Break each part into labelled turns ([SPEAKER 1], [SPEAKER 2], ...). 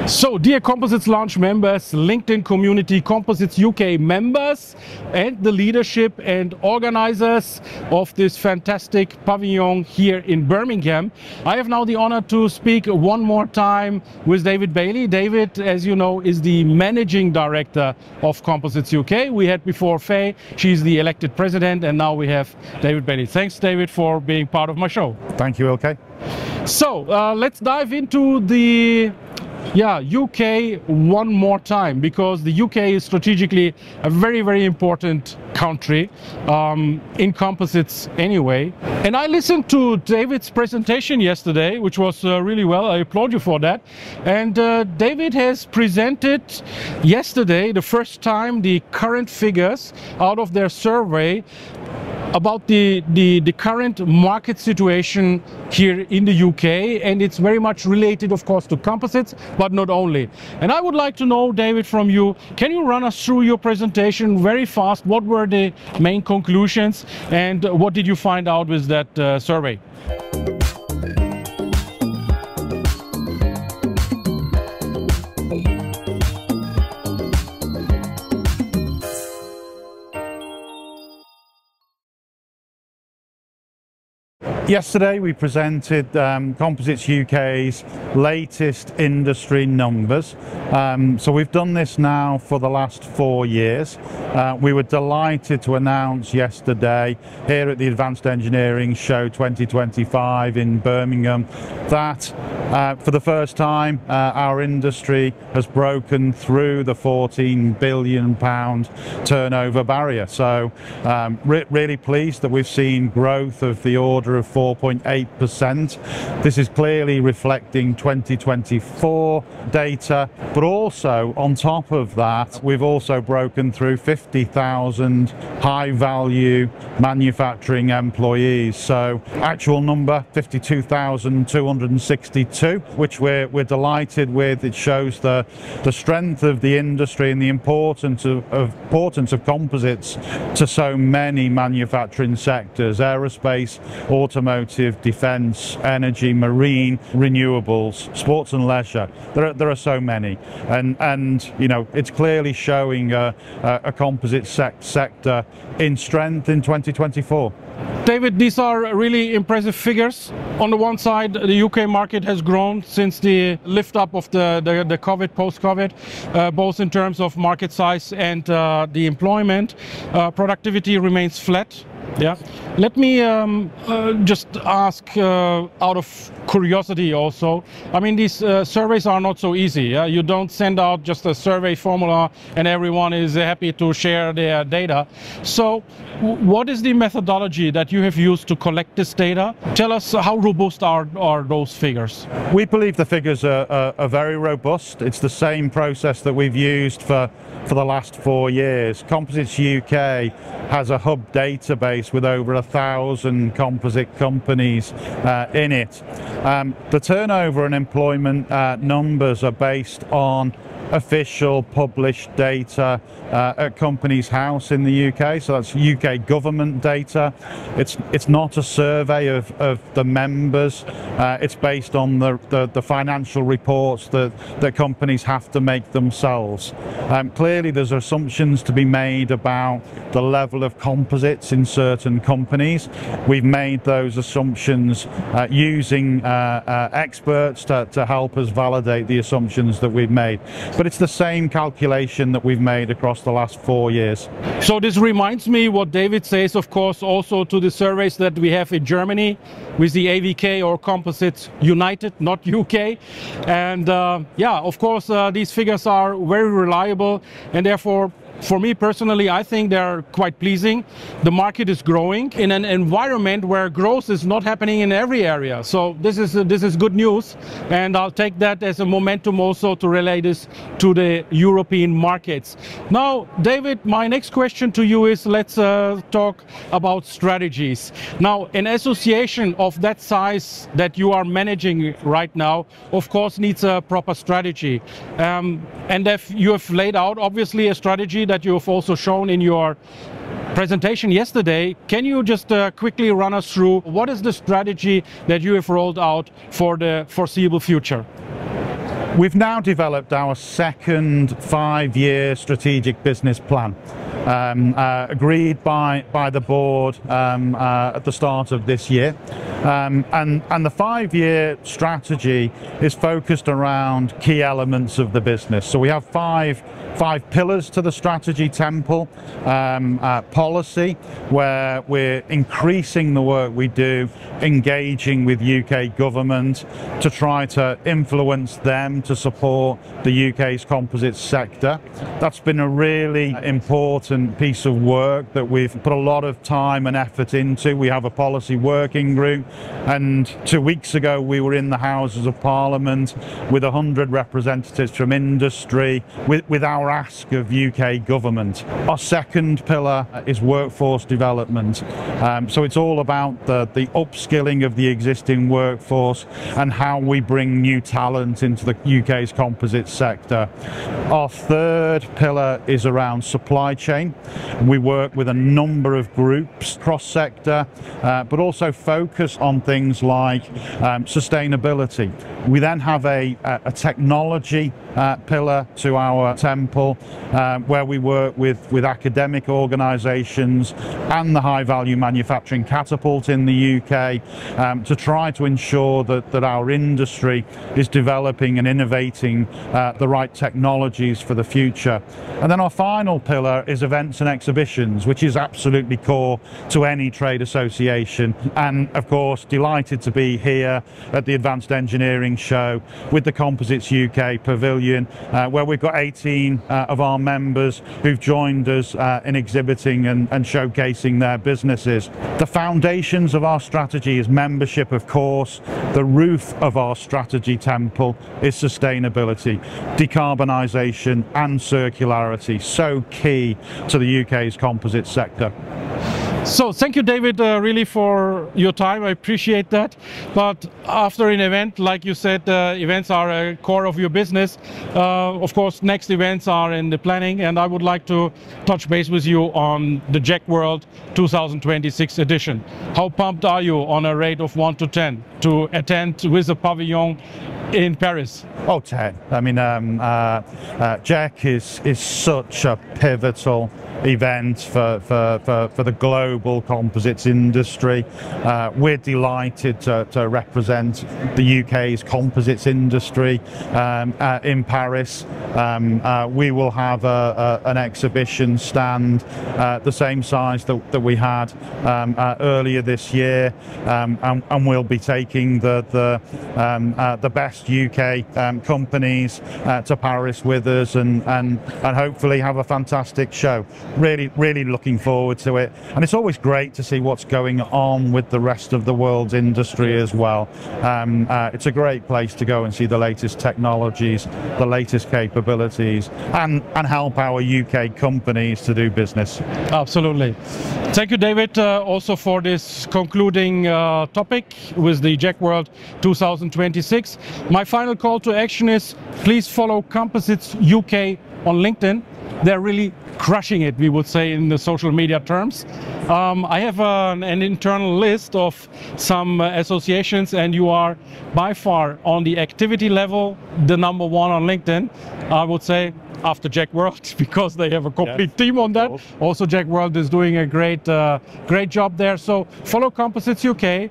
[SPEAKER 1] So, dear Composites Lounge members, LinkedIn community, Composites UK members, and the leadership and organizers of this fantastic pavilion here in Birmingham, I have now the honor to speak one more time with David Bailey. David, as you know, is the Managing Director of Composites UK. We had before Faye, she's the elected president, and now we have David Bailey. Thanks, David, for being part of my show.
[SPEAKER 2] Thank you, Ilkay.
[SPEAKER 1] So, let's dive into the UK one more time, because the UK is strategically a very, very important country in composites anyway. And I listened to David's presentation yesterday, which was really well. I applaud you for that. And David has presented yesterday, the first time, the current figures out of their survey about the current market situation here in the UK, and it's very much related, of course, to composites, but not only. And I would like to know, David, from you, can you run us through your presentation very fast? What were the main conclusions, and what did you find out with that survey?
[SPEAKER 2] Yesterday we presented Composites UK's latest industry numbers. So we've done this now for the last 4 years. We were delighted to announce yesterday here at the Advanced Engineering Show 2025 in Birmingham that for the first time our industry has broken through the £14 billion turnover barrier. So really pleased that we've seen growth of the order of 4.8%. This is clearly reflecting 2024 data, but also on top of that, we've also broken through 50,000 high value manufacturing employees. So actual number 52,262, which we're delighted with. It shows the strength of the industry and the importance of composites to so many manufacturing sectors: aerospace, automotive, defence, energy, marine, renewables, sports and leisure. There are so many, and you know, it's clearly showing a composite sector in strength in 2024.
[SPEAKER 1] David, these are really impressive figures. On the one side, the UK market has grown since the lift up of the COVID, post-COVID, both in terms of market size and the employment. Productivity remains flat. Yeah. Let me just ask out of curiosity also. I mean, these surveys are not so easy. Yeah? You don't send out just a survey formula and everyone is happy to share their data. So what is the methodology that you have used to collect this data? Tell us, how robust are those figures?
[SPEAKER 2] We believe the figures are very robust. It's the same process that we've used for the last 4 years. Composites UK has a hub database with over 1,000 composite companies in it. The turnover and employment numbers are based on official published data at Companies House in the UK, so that's UK government data. It's not a survey of the members. It's based on the financial reports that companies have to make themselves. Clearly there's assumptions to be made about the level of composites in certain companies. We've made those assumptions using experts to help us validate the assumptions that we've made. But it's the same calculation that we've made across the last 4 years.
[SPEAKER 1] So this reminds me what David says, of course, also to the surveys that we have in Germany with the AVK, or Composites United, not UK. And yeah, of course, these figures are very reliable, and therefore, for me personally, I think they're quite pleasing. The market is growing in an environment where growth is not happening in every area. So this is good news, and I'll take that as a momentum also to relay this to the European markets. Now, David, my next question to you is, let's talk about strategies. Now, an association of that size that you are managing right now, of course, needs a proper strategy. And if you have laid out, obviously, a strategy that you have also shown in your presentation yesterday, can you just quickly run us through what is the strategy that you have rolled out for the foreseeable future?
[SPEAKER 2] We've now developed our second 5-year strategic business plan, agreed by the board at the start of this year. And the 5-year strategy is focused around key elements of the business. So we have five pillars to the strategy temple. Policy, where we're increasing the work we do, engaging with UK government to try to influence them to support the UK's composites sector. That's been a really important piece of work that we've put a lot of time and effort into. We have a policy working group, and 2 weeks ago we were in the Houses of Parliament with 100 representatives from industry with our ask of UK government. Our second pillar is workforce development. So it's all about the upskilling of the existing workforce and how we bring new talent into the UK's composites sector. Our third pillar is around supply chain. We work with a number of groups cross-sector, but also focus on things like sustainability. We then have a technology pillar to our temple, where we work with academic organisations and the high-value manufacturing catapult in the UK to try to ensure that our industry is developing and innovating the right technologies for the future. And then our final pillar is events and exhibitions, which is absolutely core to any trade association. And of course, delighted to be here at the Advanced Engineering Show with the Composites UK Pavilion, where we've got 18 of our members who've joined us in exhibiting and showcasing their businesses. The foundations of our strategy is membership, of course. The roof of our strategy temple is sustainability, decarbonisation and circularity, so key to the UK's composite sector.
[SPEAKER 1] So thank you, David, really for your time. I appreciate that. But after an event, like you said, events are a core of your business. Of course, next events are in the planning, and I would like to touch base with you on the JEC World 2026 edition. How pumped are you on a rate of 1 to 10 to attend with a pavilion in Paris?
[SPEAKER 2] Oh, 10. I mean, JEC is such a pivotal event for the global composites industry. We're delighted to represent the UK's composites industry in Paris. We will have an exhibition stand the same size that we had earlier this year, and we'll be taking the best UK companies to Paris with us, and hopefully have a fantastic show. Really looking forward to it, and it's always great to see what's going on with the rest of the world's industry as well. It's a great place to go and see the latest technologies, the latest capabilities, and help our UK companies to do business.
[SPEAKER 1] Absolutely. Thank you, David, also for this concluding topic with the JEC World 2026. My final call to action is please follow Composites UK on LinkedIn. They're really crushing it, we would say, in the social media terms. I have an internal list of some associations, and you are by far on the activity level the #1 on LinkedIn, I would say, after JEC World, because they have a complete team on that. Also, JEC World is doing a great job there. So follow Composites UK,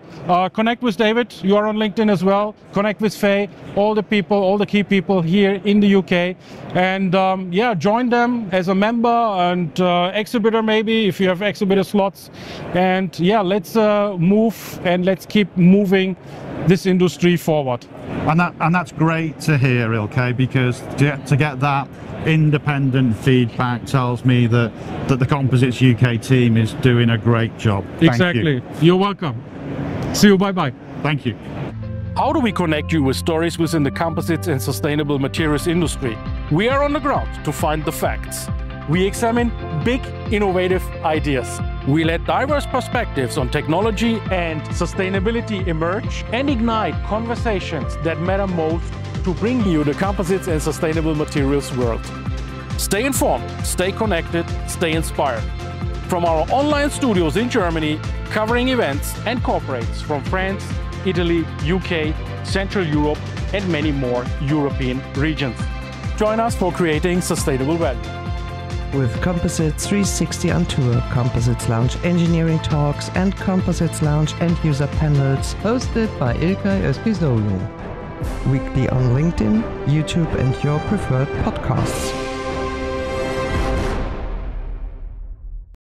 [SPEAKER 1] connect with David. You are on LinkedIn as well. Connect with Faye, all the key people here in the UK, and yeah, join them as a member and exhibitor, maybe if you have exhibitor slots. And yeah, let's move and let's keep moving this industry forward.
[SPEAKER 2] And that's great to hear, Ilkay, because to get that independent feedback tells me that the Composites UK team is doing a great job.
[SPEAKER 1] Exactly. You're welcome. See you. Bye-bye.
[SPEAKER 2] Thank you.
[SPEAKER 1] How do we connect you with stories within the composites and sustainable materials industry? We are on the ground to find the facts. We examine big, innovative ideas. We let diverse perspectives on technology and sustainability emerge and ignite conversations that matter most to bring you the composites and sustainable materials world. Stay informed, stay connected, stay inspired. From our online studios in Germany, covering events and corporates from France, Italy, UK, Central Europe, and many more European regions. Join us for creating sustainable value.
[SPEAKER 3] With Composites 360 on tour, Composites Lounge engineering talks, and Composites Lounge end user panels hosted by Ilkay Özpisoglu. Weekly on LinkedIn, YouTube, and your preferred podcasts.